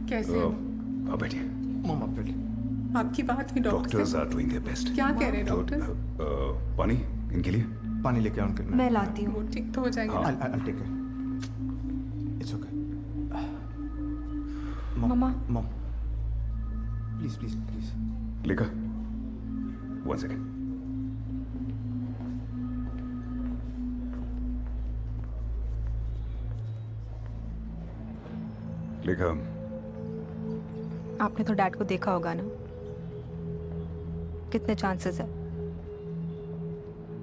कैसे हो? आप बैठिए। मम आप बैठिए। आपकी बात हुई डॉक्टर डॉक्टर्स से? Are doing their best. क्या कह रहे हैं डॉक्टर? पानी इनके लिए। पानी लेके आओ उनके। मैं लाती हूँ। वो ठीक तो हो जाएंगे हाँ। ना? I'll take it. It's okay. Mamma. Mom. Please. लेखा, 1 सेकेंड। लेखा, आपने तो डैड को देखा होगा ना, कितने चांसेस है?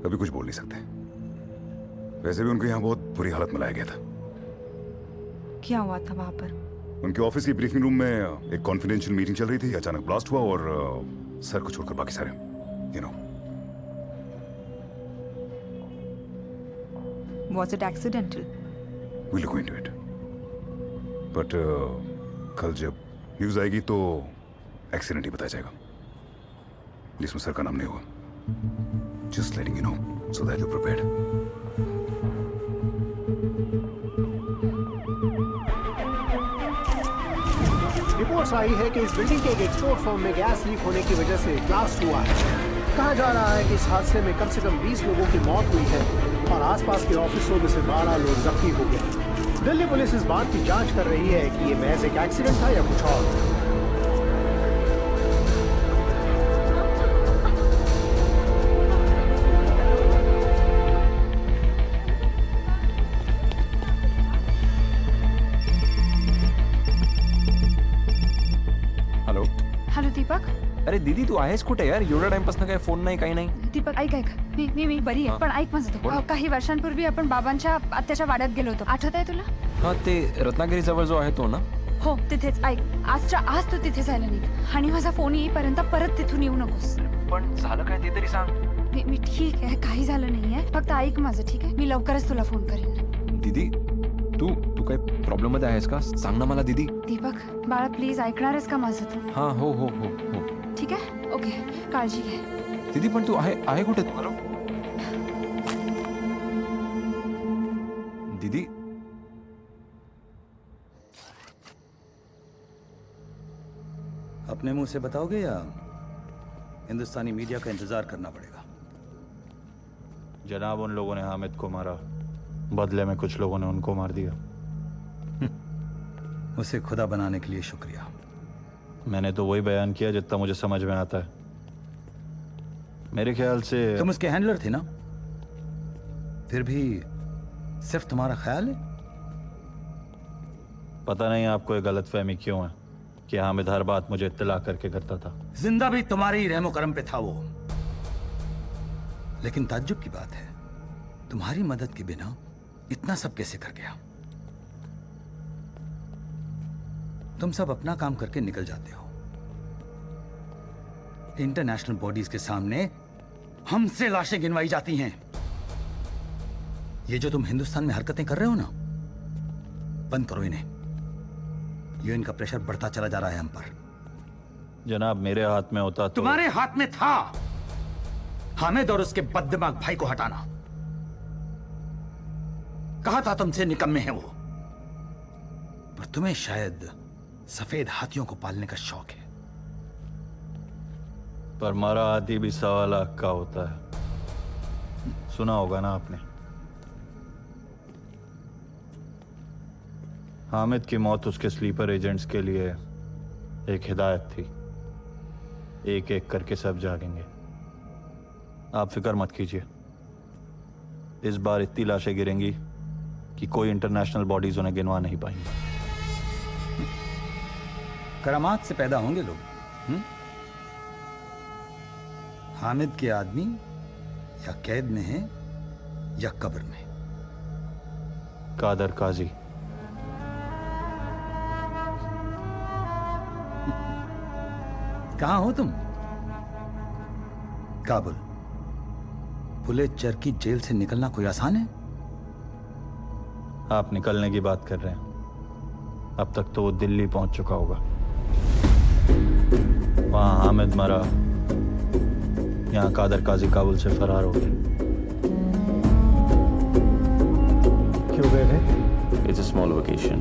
अभी कुछ बोल नहीं सकते। वैसे भी उनको यहाँ बहुत बुरी हालत में लाया गया था। क्या हुआ था वहां पर? उनके ऑफिस की ब्रीफिंग रूम में एक कॉन्फिडेंशियल मीटिंग चल रही थी, अचानक ब्लास्ट हुआ और सर को छोड़कर बाकी सारे you know. Was it accidental? We'll look into it. But कल जब न्यूज आएगी तो एक्सीडेंट ही बताया जाएगा। जिसमें सर का नाम नहीं होगा। Just letting you know so that you're prepared. Reports आई है कि इस बिल्डिंग के एक एक्सपोर्ट फर्म में गैस लीक होने की वजह से ब्लास्ट हुआ है। कहा जा रहा है कि इस हादसे में कम से कम 20 लोगों की मौत हुई है और आसपास के ऑफिसों में से 12 लोग जख्मी हो गए। दिल्ली पुलिस इस बात की जांच कर रही है कि ये महज एक एक्सीडेंट था या कुछ और। हॅलो दीपक. अरे दीदी तू आहेस कुठे यार? एवढा टाइमपास काय फोन नाही काही नाही. दीपक ऐक मी बरी आहे, पण ऐक माझं तू. काही वर्षांपूर्वी आपण बाबांच्या आत्याच्या वाड्यात गेलो होतो, आठवत आहे तुला? हा ते रत्नागिरी जवळ जो आहे तो ना? हो तिथेच. ऐक आजच्या आज तू तिथे जायला निघ आणि माझा फोन येईपर्यंत परत तिथून येऊ नकोस. पण झालं काय ते तरी सांग. मी ठीक आहे, काही झालं नाहीये, फक्त ऐक माझं ठीक आहे? मी लवकरच तुला फोन करीन. दीदी तू काय प्रॉब्लेम मध्ये आहेस का? सांग ना मला दीदी. दीपक बाळा प्लीज ऐकणारच का माझं तू? हा हो ठीक आहे ओके, काळजी घे. दीदी पण तू आहे कुठे तू? दीदी अपने मुंह से बताओगे या हिंदुस्तानी मीडिया का इंतजार करना पड़ेगा? जनाब, उन लोगों ने हामिद को मारा, बदले में कुछ लोगों ने उनको मार दिया। उसे खुदा बनाने के लिए शुक्रिया। मैंने तो वही बयान किया जितना मुझे समझ में आता है। मेरे ख्याल से तुम उसके हैंडलर थे ना, फिर भी सिर्फ तुम्हारा ख्याल है? पता नहीं आपको ये गलतफहमी क्यों है कि हामिद हर बात मुझे इत्तला करके करता था। जिंदा भी तुम्हारे ही रहमो करम पे था वो। लेकिन ताज्जुब की बात है, तुम्हारी मदद के बिना इतना सब कैसे कर गया? तुम सब अपना काम करके निकल जाते हो, इंटरनेशनल बॉडीज के सामने हमसे लाशें गिनवाई जाती हैं। ये जो तुम हिंदुस्तान में हरकतें कर रहे हो ना, बंद करो इन्हें। यूएन का प्रेशर बढ़ता चला जा रहा है हम पर। जनाब, मेरे हाथ में होता तो... तुम्हारे हाथ में था हामिद और उसके बददिमाग भाई को हटाना। कहा था तुमसे निकम्मे हैं वो, पर तुम्हें शायद सफेद हाथियों को पालने का शौक है। पर मारा हाथी भी 1.25 लाख का होता है, सुना होगा ना आपने। हामिद की मौत उसके स्लीपर एजेंट्स के लिए एक हिदायत थी। एक एक करके सब जागेंगे। आप फिक्र मत कीजिए, इस बार इतनी लाशें गिरेंगी कि कोई इंटरनेशनल बॉडीज उन्हें गिनवा नहीं पाएंगी। करामात से पैदा होंगे लोग। हामिद के आदमी या कैद में हैं या कब्र में। कादर काजी। कहां हो तुम? काबुल। बुलेचर की जेल से निकलना कोई आसान है? आप निकलने की बात कर रहे हैं, अब तक तो वो दिल्ली पहुंच चुका होगा। वहां हामिद मरा, यहाँ कादर काजी काबुल से फरार हो गए। क्यों गए थे? It's a small vacation.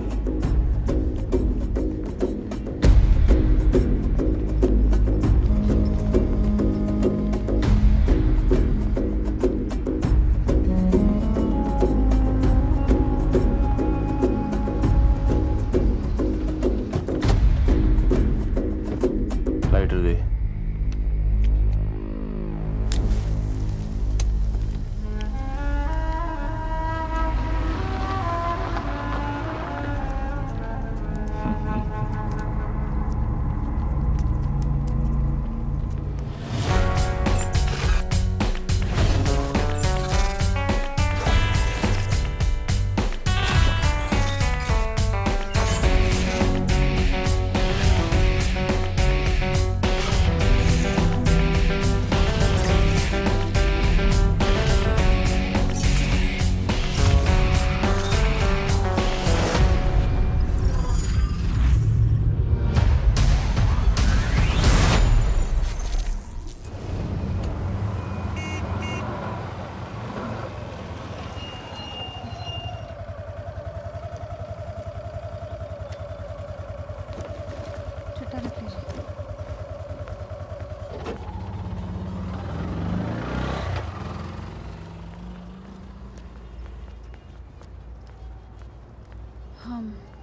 दुपट्टा रख लीजिए।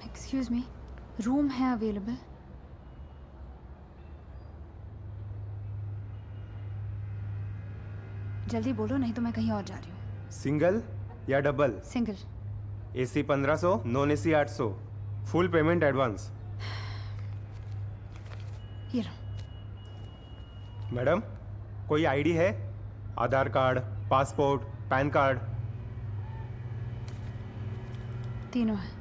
एक्सक्यूज मी, रूम है अवेलेबल? जल्दी बोलो, नहीं तो मैं कहीं और जा रही हूँ। सिंगल या double? Single. AC 1500, non AC 800, full payment advance. ये लो। मैडम, कोई आईडी है? आधार कार्ड, पासपोर्ट, पैन कार्ड? तीनों है।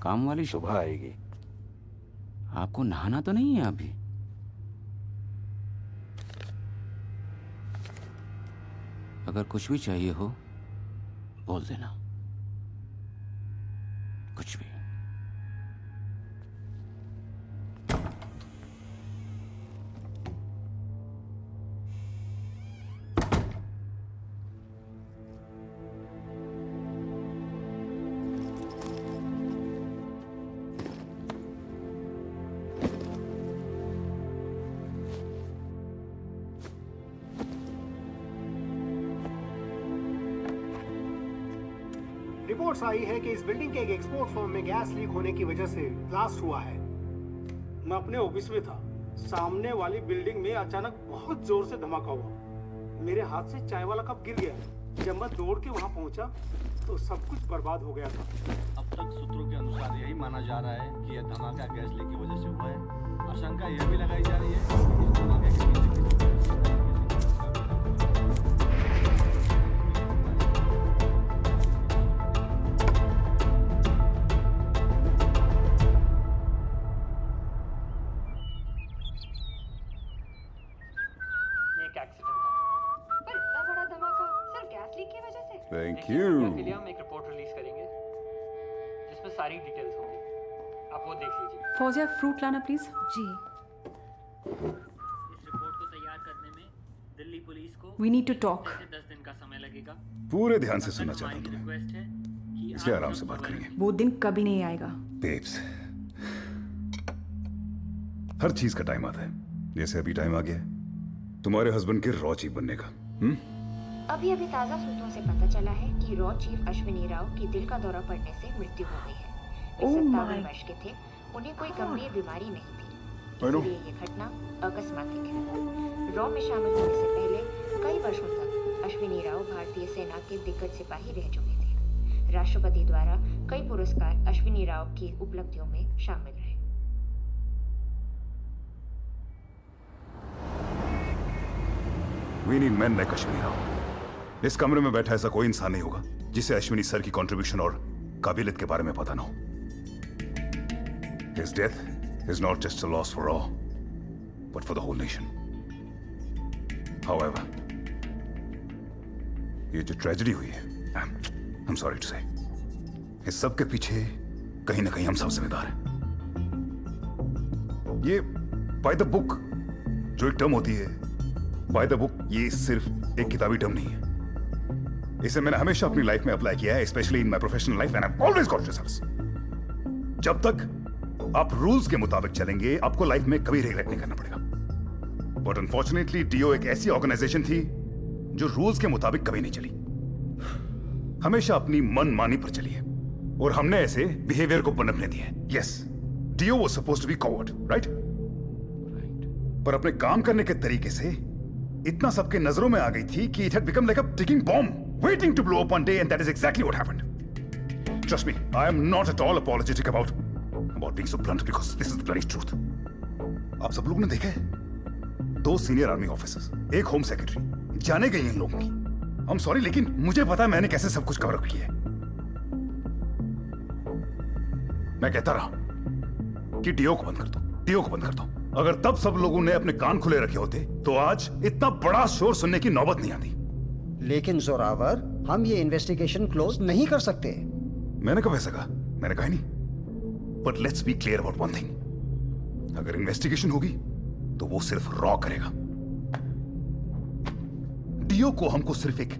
काम वाली सुबह आएगी। आपको नहाना तो नहीं है अभी? अगर कुछ भी चाहिए हो बोल देना, कुछ भी। रिपोर्ट्स आई है कि इस बिल्डिंग के एक एक्सपोर्ट फर्म में गैस लीक होने की वजह से ब्लास्ट हुआ है। मैं अपने ऑफिस में था, सामने वाली बिल्डिंग में अचानक बहुत जोर से धमाका हुआ। मेरे हाथ से चाय वाला कप गिर गया। जब मैं दौड़ के वहां पहुंचा तो सब कुछ बर्बाद हो गया था। अब तक सूत्रों के अनुसार यही माना जा रहा है कि यह धमाका गैस लीक की वजह से हुआ है। आशंका यह भी लगाई जा रही है कि इस धमाके के पीछे थैंक यू। के लिए हम एक रिपोर्ट रिलीज करेंगे जिसमें सारी डिटेल्स होंगी, आप वो देख लीजिए। फौजिया, फ्रूट लाना प्लीज। जी। इस रिपोर्ट को तैयार करने में दिल्ली पुलिस को We need to talk. 10 दिन का समय लगेगा। पूरे ध्यान से सुनना चाहता हूँ तुम्हें, रिक्वेस्ट है कि इसलिए आराम से बात करेंगे। वो दिन कभी नहीं आएगा। बेब्स, हर चीज का टाइम आता है। जैसे अभी टाइम आ गया है तुम्हारे हस्बैंड के रॉ चीफ बनने का। अभी ताज़ा सूत्रों से पता चला है कि रॉ चीफ अश्विनी राव की दिल का दौरा पड़ने से मृत्यु हो गई है। वे 57 वर्ष के थे, उन्हें कोई गंभीर बीमारी नहीं थी, इसलिए ये घटना अकस्मातिक है। रॉ में शामिल होने से पहले कई वर्षों तक अश्विनी राव भारतीय सेना के दिग्गज सिपाही रह चुके थे। राष्ट्रपति द्वारा कई पुरस्कार अश्विनी राव की उपलब्धियों में शामिल रहे। We need men like Ashwini Rao. इस कमरे में बैठा ऐसा कोई इंसान नहीं होगा जिसे अश्विनी सर की कंट्रीब्यूशन और काबिलियत के बारे में पता ना हो। His death is not just a loss for Raw, but for the whole nation. However, ये जो ट्रेजेडी हुई है, I'm sorry to say, इस सब के पीछे कहीं ना कहीं हम सब जिम्मेदार हैं। ये बाय द बुक जो एक टर्म होती है, बाय द बुक ये सिर्फ एक किताबी टर्म नहीं है। इसे मैंने हमेशा अपनी लाइफ में अप्लाई किया है, specially in my professional life, and I have always got results. जब तक आप रूल्स के मुताबिक चलेंगे, आपको लाइफ में कभी रिग्रेट नहीं करना पड़ेगा। बट अनफॉर्चुनेटली डीओ एक ऐसी ऑर्गेनाइजेशन थी जो रूल्स के मुताबिक कभी नहीं चली, हमेशा अपनी मनमानी पर चली है, और हमने ऐसे बिहेवियर को पनपने दिया है। Yes, DO was supposed to be coward, right? पर अपने काम करने के तरीके से इतना सबके नजरों में आ गई थी कि it had become like a ticking bomb waiting to blow up one day, and that is exactly what happened. Trust me, I am not at all apologetic about being so blunt, because this is the bloody truth. आप सब लोगों ने देखा है, 2 senior army officers, एक home secretary जाने गई इन लोगों की। I'm sorry, लेकिन मुझे पता है मैंने कैसे सब कुछ कवर अप किया है। मैं कहता रहा कि डीओ को बंद कर दो, डीओ को बंद कर दो। अगर तब सब लोगों ने अपने कान खुले रखे होते तो आज इतना बड़ा शोर सुनने की नौबत नहीं आती। लेकिन जोरावर, हम ये इन्वेस्टिगेशन क्लोज नहीं कर सकते। मैंने कब ऐसा कहा? मैंने कहा नहीं। But let's be clear about one thing, अगर इन्वेस्टिगेशन होगी तो वो सिर्फ रॉ करेगा। डीओ को हमको सिर्फ एक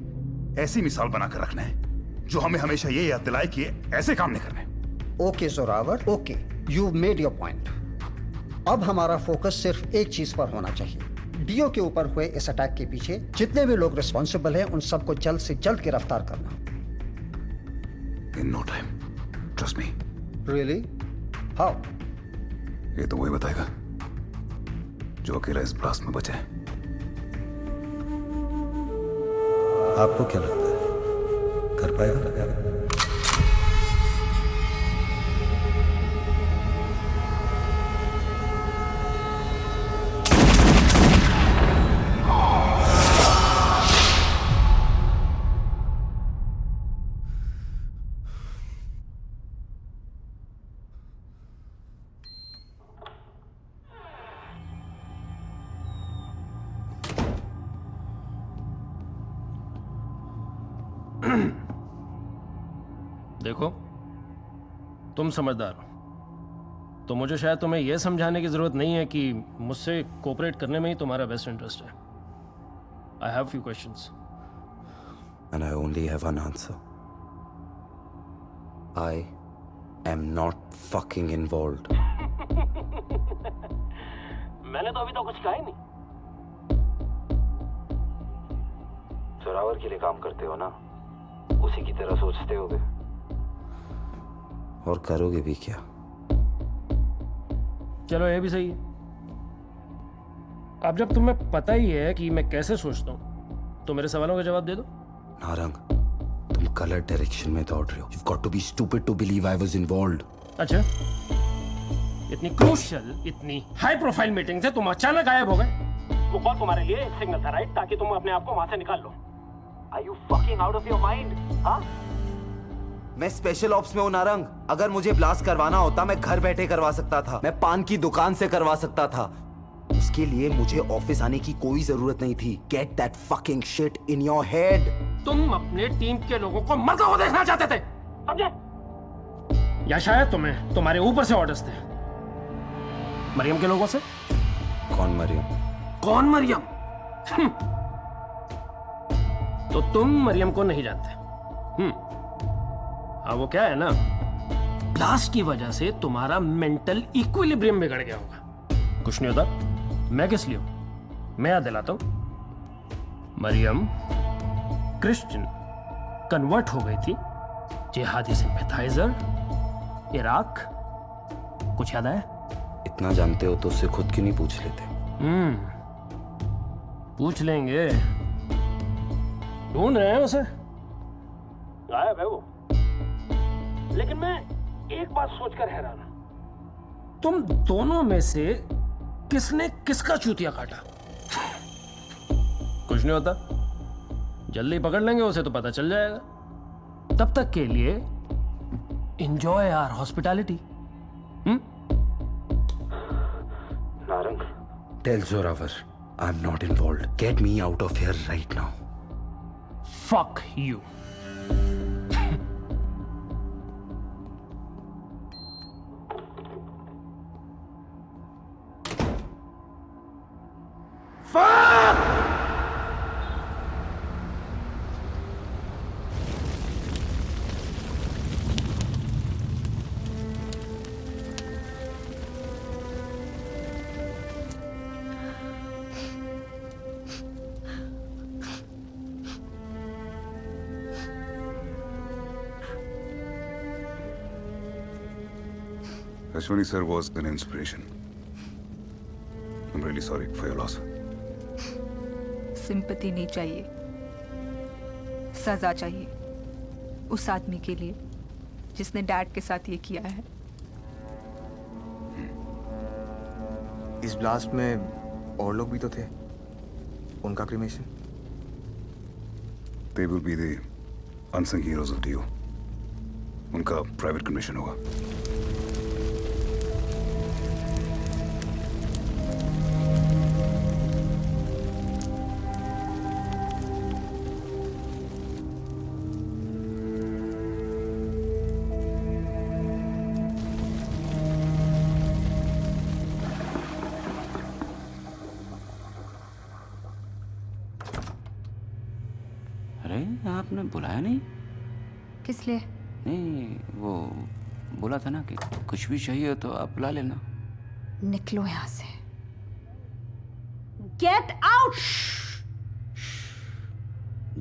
ऐसी मिसाल बनाकर रखना है जो हमें हमेशा ये याद दिलाए कि ऐसे काम नहीं करने। Okay Zorawar, okay, you made your point. अब हमारा फोकस सिर्फ एक चीज पर होना चाहिए। डीओ के ऊपर हुए इस अटैक के पीछे जितने भी लोग रिस्पॉन्सिबल हैं उन सबको जल्द से जल्द गिरफ्तार करना। In no time, trust me. Really? How? ये तो वही बताएगा जो अकेला इस ब्लास्ट में बचा है। आपको क्या लगता है कर पाएगा? देखो, तुम समझदार हो, तो मुझे शायद तुम्हें यह समझाने की जरूरत नहीं है कि मुझसे कोऑपरेट करने में ही तुम्हारा बेस्ट इंटरेस्ट है। I have few questions And I only have one answer. I am not fucking involved. मैंने तो अभी तो कुछ कहा ही नहीं। जोरावर के लिए काम करते हो ना, उसी की तरह सोचते होगे और करोगे भी क्या? चलो ये भी सही है। अब जब तुम्हें पता ही है कि मैं कैसे सोचता हूं, तो मेरे सवालों का जवाब दे दो। नारंग, तुम गलत डायरेक्शन में दौड़ रहे हो। You've got to be stupid to believe I was involved. अच्छा, इतनी क्रूशियल, इतनी हाई प्रोफाइल मीटिंग से तुम अचानक गायब हो गए। वो कॉल तुम्हारे लिए एक सिग्नल था, राइट? ताकि तुम अपने आप को वहां से निकाल लो। Are you fucking out of your mind? हाँ? मैं स्पेशल ऑप्स में हूँ नारंग। अगर मुझे ब्लास्ट करवाना होता मैं घर बैठे करवा सकता था, मैं पान की दुकान से करवा सकता था। उसके लिए मुझे ऑफिस आने की कोई जरूरत नहीं थी। Get that fucking shit in your head. तुम अपने टीम के लोगों को मरते हुए देखना चाहते थे, समझे? या शायद तुम्हें तुम्हारे ऊपर से ऑर्डर्स थे, मरियम के लोगों से। कौन मरियम? कौन मरियम? तो तुम मरियम को नहीं जानते। हाँ, वो क्या है ना, ब्लास्ट की वजह से तुम्हारा मेंटल इक्विलिब्रियम बिगड़ गया होगा। कुछ नहीं होता, मैं किस लिए हूं? मैं याद दिलाता हूं। मरियम क्रिश्चियन कन्वर्ट हो गई थी, जिहादी सिंपैथाइजर, इराक। कुछ याद आया? इतना जानते हो तो उससे खुद क्यों नहीं पूछ लेते? पूछ लेंगे। ढूंढ रहे हैं उसे, गायब है वो। लेकिन मैं एक बात सोचकर हैरान हूं, तुम दोनों में से किसने किसका चूतिया काटा? कुछ नहीं होता, जल्दी पकड़ लेंगे उसे तो पता चल जाएगा। तब तक के लिए enjoy our hospitality. Narang, tell Zorawar I am not involved. Get me out of here right now. Fuck you. Fuck! Ashwani sir was an inspiration. I'm really sorry for your loss. Sympathy नहीं चाहिए, सजा चाहिए उस आदमी के लिए जिसने डैड के साथ ये किया है। इस ब्लास्ट में और लोग भी तो थे, उनका cremation? They will be the unsung heroes of DO. उनका प्राइवेट क्रिमेशन होगा। आपने बुलाया नहीं? किस लिए? नहीं, वो बोला था ना कि कुछ भी चाहिए तो आप बुला लेना। निकलो यहाँ से। Get out.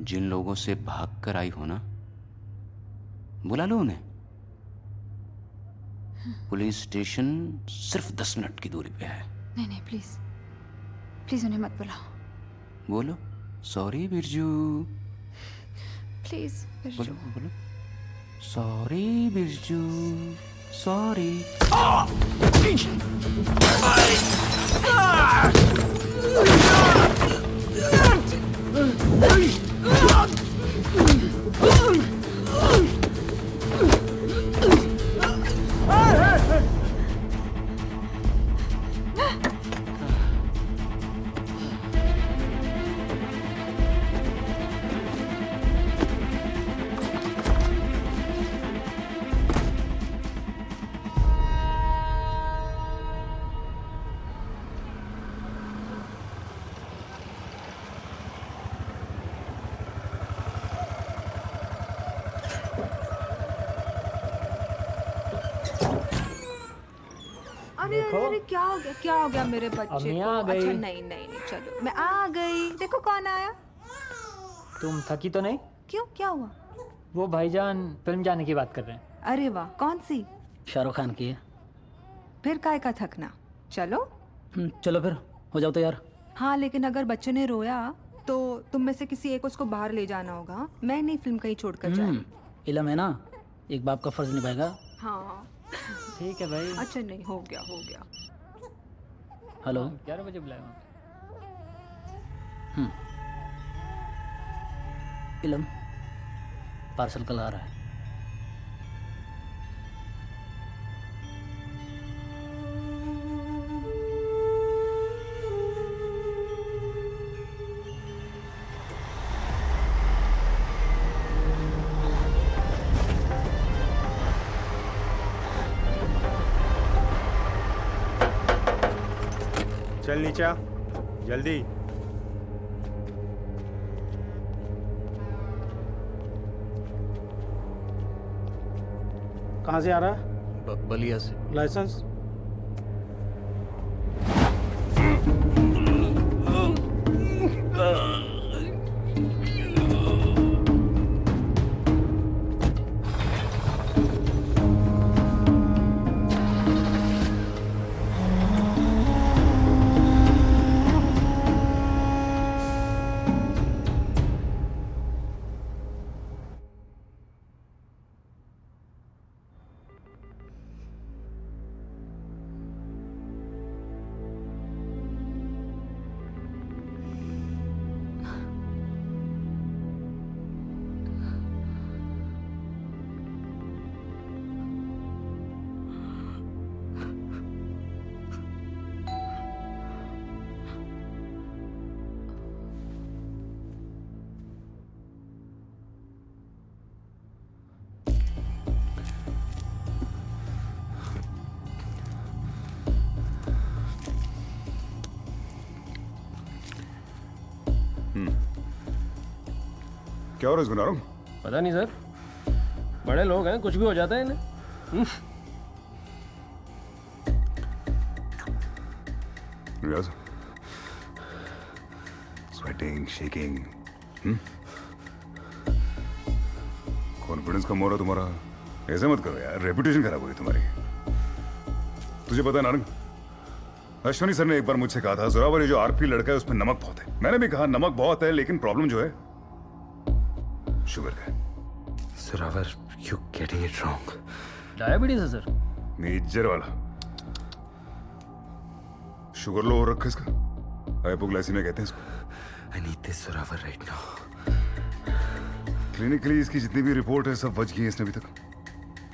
जिन लोगों से भाग कर आई हो ना, बुला लो उन्हें। पुलिस स्टेशन सिर्फ 10 मिनट की दूरी पे है। नहीं नहीं, प्लीज प्लीज उन्हें मत बुलाओ। बोलो सॉरी बिरजू। प्लीज बोलो बोलो सॉरी बिरजू, सॉरी। अरे अरे अरे क्या हो गया मेरे बच्चे अम्मी को? आ गई। अच्छा नहीं नहीं नहीं, चलो मैं आ गई। देखो कौन आया। तुम थकी तो नहीं? क्यों, क्या हुआ? वो भाईजान फिल्म जाने की बात कर रहे हैं। अरे वाह, कौन सी? शाहरुख खान की है। फिर काय का थकना, चलो। चलो फिर, हो जाओ तैयार। हाँ लेकिन अगर बच्चे ने रोया तो तुम में से किसी एक उसको बाहर ले जाना होगा। मैं नहीं फिल्म कहीं छोड़कर जाऊँ। इलम है ना, एक बाप का फर्ज निभाएगा। हाँ ठीक है भाई। अच्छा नहीं, हो गया हो गया। हेलो, 11 बजे बुलाया। इलम, पार्सल कल आ रहा है। चल नीचा, जल्दी। कहाँ से आ रहा है? बलिया से। लाइसेंस? क्या हो रहा है इसको नारंग? पता नहीं सर, बड़े लोग हैं, कुछ भी हो जाता है इन्हें। रियाज, स्वेटिंग, शेकिंग, कॉन्फिडेंस कम हो रहा तुम्हारा। ऐसे मत करो यार, रेपुटेशन खराब होगी तुम्हारी। तुझे पता है नारंग, अश्वनी सर ने एक बार मुझसे कहा था, जोरावर ये जो आरपी लड़का है उसमें नमक बहुत है। मैंने भी कहा नमक बहुत है, लेकिन प्रॉब्लम जो है शुगर का है। Zorawar, you getting it wrong. Diabetes है सर। मेजर वाला। शुगर लो हो रखा इसका, हाइपोग्लाइसीमिया कहते हैं इसको। I need this Zorawar right now. Clinically इसकी जितनी भी रिपोर्ट है सब बच गई है इसने अभी तक।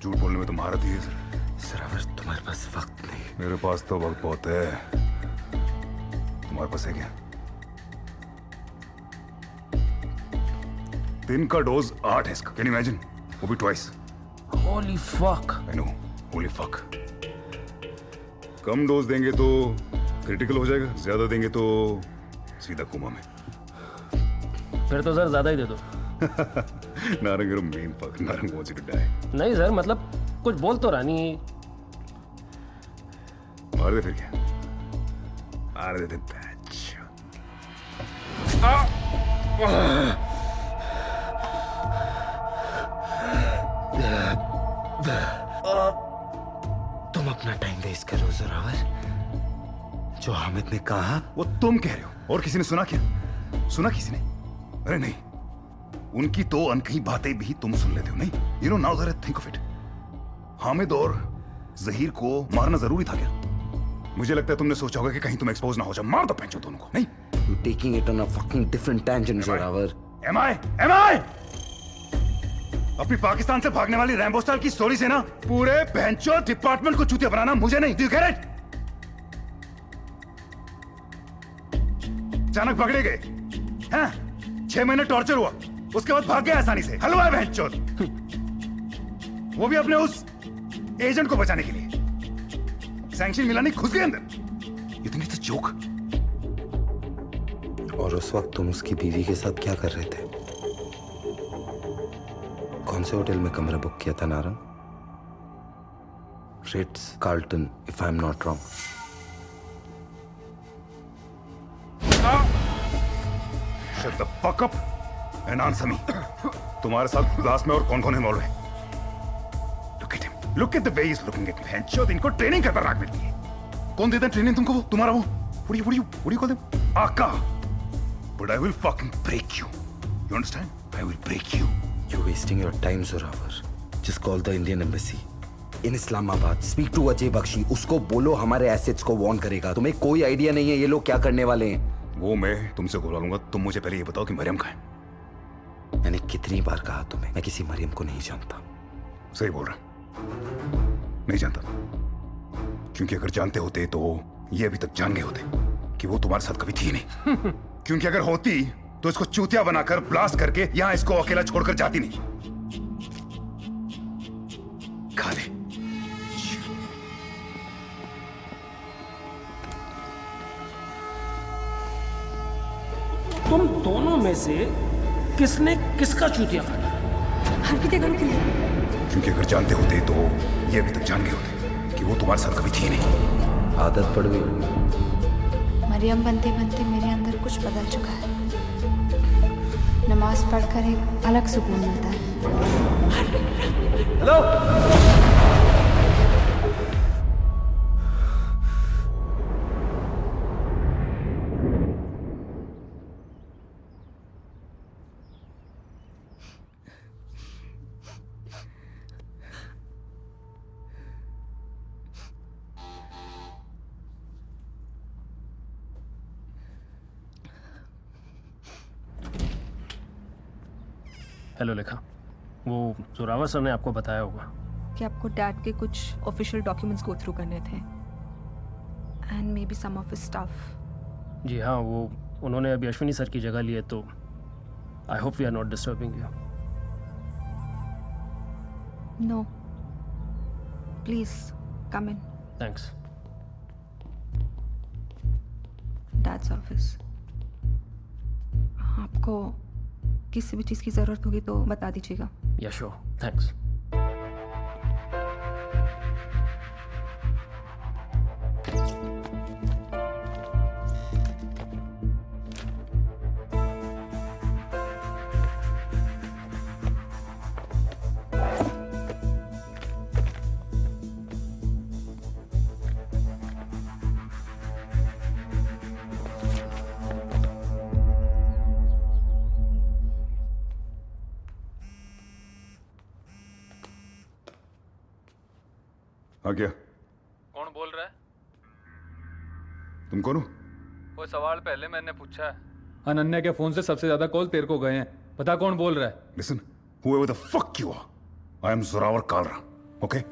झूठ बोलने में तो महारत ही है सर। जोरावर, तुम्हारे पास वक्त नहीं। मेरे पास तो वक्त बहुत है, तुम्हारे पास है क्या? दिन का डोज 8 है इसका, कैन यू इमेजिन? वो भी twice. Holi fuck. I know, Holi fuck. Come dose देंगे तो क्रिटिकल हो जाएगा, ज्यादा देंगे तो सीधा कोमा में। फिर तो सर ज्यादा ही दे दो। Narang, you're a mean fuck. Narang wants you to die. नहीं सर, मतलब कुछ बोल तो रहा नहीं। मार दे फिर क्या? मार दे बैच। तुम अपना टाइम वेस्ट करो जोरावर। जो हामिद ने कहा वो तुम कह रहे हो, और किसी ने सुना क्या? सुना किसी ने? अरे नहीं, उनकी तो अनकही बातें भी तुम सुन लेते हो, नहीं? You know now that I think of it, Hamid और जहीर को मारना जरूरी था क्या? मुझे लगता है तुमने सोचा होगा कि कहीं तुम एक्सपोज ना हो जाओ। मार दो पेंचो दोनों को, नहीं? You taking it on a fucking different tangent, Zorawar. Am I? अपनी पाकिस्तान से भागने वाली रैम्बो स्टाइल की स्टोरी से ना पूरे पेंचो डिपार्टमेंट को चूतिया बनाना मुझे नहीं। Do you get it? अचानक पकड़े गए, हैं? 6 महीने टॉर्चर हुआ, उसके बाद भाग गया आसानी से। हलवा है बहनचोद। वो भी अपने उस एजेंट को बचाने के लिए। सैंक्शन मिला नहीं, घुस गए अंदर। You think it's a joke? और उस वक्त तुम उसकी बीवी के साथ क्या कर रहे थे? कौन से होटल में कमरा बुक किया था Narang? Ritz Carlton, if I'm not wrong. Shut the fuck up and answer me. तुम्हारे साथ क्लास में और कौन-कौन इन्वॉल्व है? Look at him. Look at the way he's looking at me. बहनचोद, इनको ट्रेनिंग खतरनाक मिलती है। कौन देता है ट्रेनिंग तुमको? वो तुम्हारा वो what do you call them? आका. But I will fucking break you. You understand? I will break you. You're wasting your time, Zorawar. Just call the Indian embassy in Islamabad. Speak to Ajay Bakshi. उसको बोलो हमारे assets को warn करेगा। तुम्हें कोई idea नहीं है ये लोग क्या करने वाले हैं। वो मैं तुमसे बुला लूंगा। तुम मुझे पहले ये बताओ कि मरियम कहाँ है? मैंने कितनी बार कहा तुम्हें, मैं किसी मरियम को नहीं जानता। सही बोल रहा। नहीं जानता, क्योंकि अगर जानते होते तो ये अभी तक जान गए होते कि वो तुम्हारे साथ कभी थी नहीं। क्योंकि अगर होती तो इसको चूतिया बनाकर ब्लास्ट करके यहां इसको अकेला छोड़कर जाती नहीं। खा ले। तुम दोनों में से किसने किसका चूतिया काटा? क्योंकि अगर जानते होते तो ये अभी तक जान गए होते कि वो तुम्हारे साथ कभी थी नहीं। आदत पड़ गई। मरियम बनते बनते मेरे अंदर कुछ बदल चुका है। नमाज पढ़कर एक अलग सुकून मिलता है। हेलो। हेलो लेखा, वो जोरावर सर ने आपको बताया होगा कि आपको डैड के कुछ ऑफिशियल डॉक्यूमेंट्स गो थ्रू करने थे and maybe some of his stuff. जी हाँ, वो उन्होंने अभी अश्विनी सर की जगह ली है, तो I hope we are not disturbing you. No, please come in. Thanks. Dad's office. आपको किसी भी चीज़ की ज़रूरत होगी तो बता दीजिएगा। या श्योर, थैंक्स। हाँ क्या? कौन बोल रहा है? तुम कौन हो? वो सवाल पहले मैंने पूछा है। अनन्या के फोन से सबसे ज्यादा कॉल तेरे को गए हैं। बता कौन बोल रहा है? Listen, whoever the fuck you are, I am Zorawar Kalra, okay?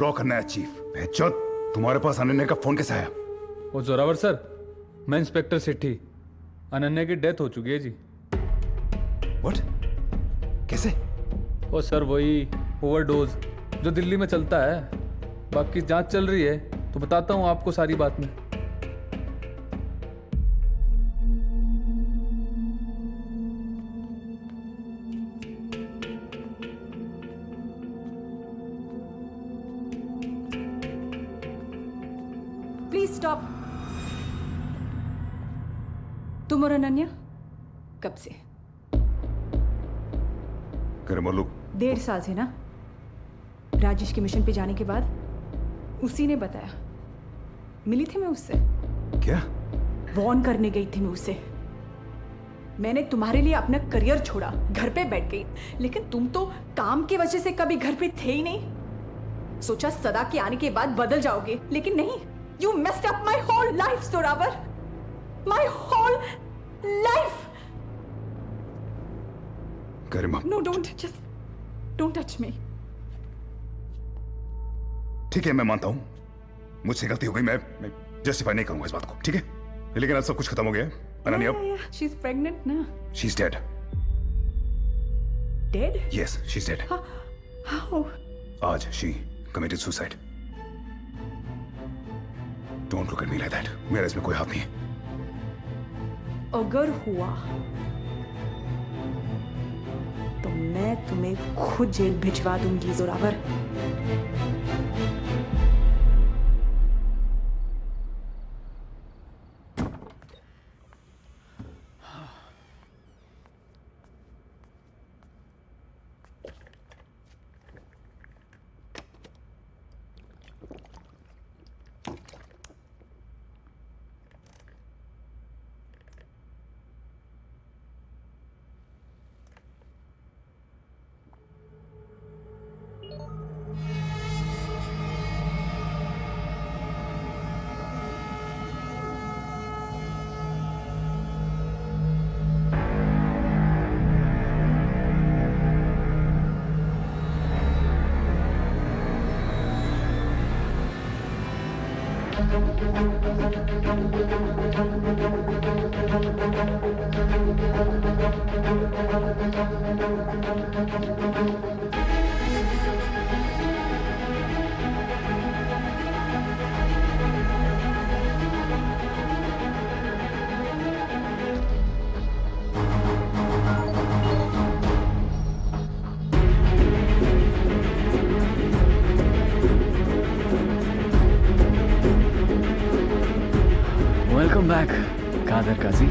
Raw करना है चीफ। बेचौथ, तुम्हारे पास अनन्या का फोन कैसे आया? वो जोरावर सर, मैं इंस्पेक्टर सिट्ठी। अनन्या की डेथ हो चुकी है जी। What? कैसे? ओ सर, वही ओवरडोज जो दिल्ली में चलता है। बाकी जांच चल रही है, तो बताता हूँ आपको सारी बात में। स्टॉप। तुम और अनन्या कब से? करमलू 1.5 साल से ना। राजेश के मिशन पे जाने के बाद उसी ने बताया। मिली थी मैं उससे। क्या? वॉर्न करने गई थी मैं उससे। मैंने तुम्हारे लिए अपना करियर छोड़ा, घर पे बैठ गई, लेकिन तुम तो काम की वजह से कभी घर पे थे ही नहीं। सोचा सदा के आने के बाद बदल जाओगे, लेकिन नहीं। You messed up my whole life Zorawar, my whole life. Garima, no don't touch me. ठीक है, मैं मानता हूं मुझसे गलती हो गई। मैं जस्टिफाई नहीं करूंगा इस बात को, ठीक है? लेकिन अब सब कुछ खत्म हो गया है। अनन्या, शी इज प्रेग्नेंट ना। She is dead. Dead? Yes, she is dead. How? आज she committed suicide. Don't look at me like that. मेरा इसमें कोई हाथ नहीं है। अगर हुआ तो मैं तुम्हें खुद जेल भिजवा दूंगी जोरावर। वेलकम बैक कादर काजी।